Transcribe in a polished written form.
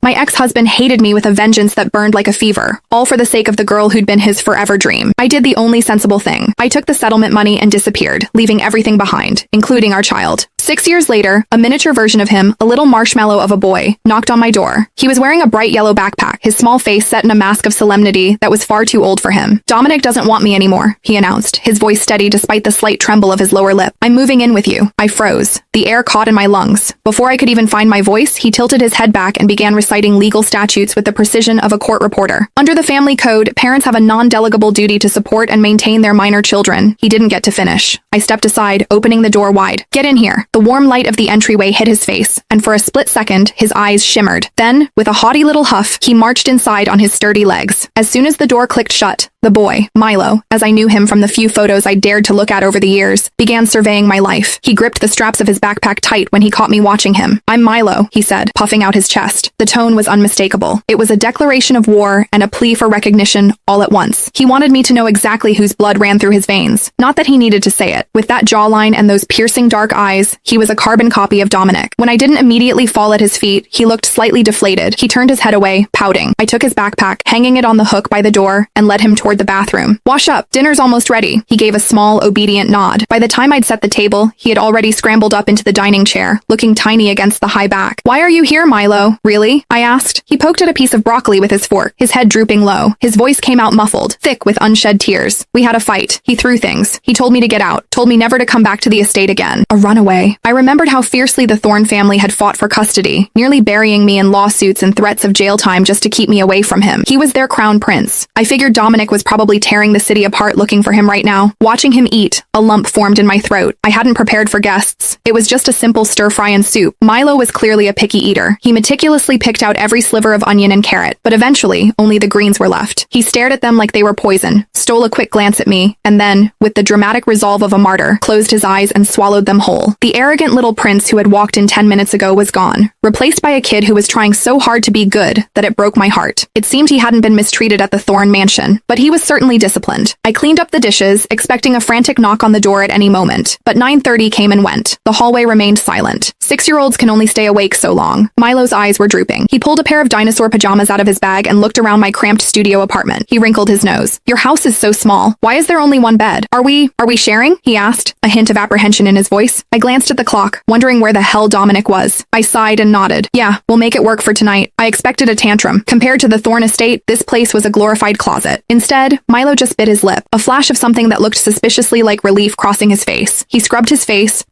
My ex-husband hated me with a vengeance that burned like a fever, all for the sake of the girl who'd been his forever dream. I did the only sensible thing. I took the settlement money and disappeared, leaving everything behind, including our child. 6 years later, a miniature version of him, a little marshmallow of a boy, knocked on my door. He was wearing a bright yellow backpack, his small face set in a mask of solemnity that was far too old for him. "Dominic doesn't want me anymore," he announced, his voice steady despite the slight tremble of his lower lip. "I'm moving in with you." I froze. The air caught in my lungs. Before I could even find my voice, he tilted his head back and began reciting legal statutes with the precision of a court reporter. Under the family code, parents have a non-delegable duty to support and maintain their minor children. He didn't get to finish. I stepped aside, opening the door wide. "Get in here." The warm light of the entryway hit his face, and for a split second, his eyes shimmered. Then, with a haughty little huff, he marched inside on his sturdy legs. As soon as the door clicked shut, the boy, Milo, as I knew him from the few photos I dared to look at over the years, began surveying my life. He gripped the straps of his backpack tight when he caught me watching him. "I'm Milo," he said, puffing out his chest. The tone was unmistakable. It was a declaration of war and a plea for recognition all at once. He wanted me to know exactly whose blood ran through his veins. Not that he needed to say it. With that jawline and those piercing dark eyes, he was a carbon copy of Dominic. When I didn't immediately fall at his feet, he looked slightly deflated. He turned his head away, pouting. I took his backpack, hanging it on the hook by the door, and led him toward the bathroom. "Wash up. Dinner's almost ready." He gave a small, obedient nod. By the time I'd set the table, he had already scrambled up into the dining chair, looking tiny against the high back. "Why are you here, Milo?" "Really?" I asked. He poked at a piece of broccoli with his fork, his head drooping low. His voice came out muffled, thick with unshed tears. "We had a fight. He threw things. He told me to get out, told me never to come back to the estate again. A runaway." I remembered how fiercely the Thorne family had fought for custody, nearly burying me in lawsuits and threats of jail time just to keep me away from him. He was their crown prince. I figured Dominic was probably tearing the city apart looking for him right now. Watching him eat, a lump formed in my throat. I hadn't prepared for guests. It was just a simple stir-fry and soup. Milo was clearly a picky eater. He meticulously picked out every sliver of onion and carrot, but eventually, only the greens were left. He stared at them like they were poison, stole a quick glance at me, and then, with the dramatic resolve of a martyr, closed his eyes and swallowed them whole. The arrogant little prince who had walked in 10 minutes ago was gone, replaced by a kid who was trying so hard to be good that it broke my heart. It seemed he hadn't been mistreated at the Thorne mansion, but he was certainly disciplined. I cleaned up the dishes, expecting a frantic knock on the door at any moment, but 9:30 came and went. The hallway remained silent. 6-year-olds can only stay awake so long. Milo's eyes were drooping. He pulled a pair of dinosaur pajamas out of his bag and looked around my cramped studio apartment. He wrinkled his nose. "Your house is so small. Why is there only one bed? Are we sharing?" he asked, a hint of apprehension in his voice. I glanced at the clock, wondering where the hell Dominic was. I sighed and nodded. "Yeah, we'll make it work for tonight." I expected a tantrum. Compared to the Thorne estate, this place was a glorified closet. Instead, Milo just bit his lip, a flash of something that looked suspiciously like relief crossing his face. He scrubbed his face,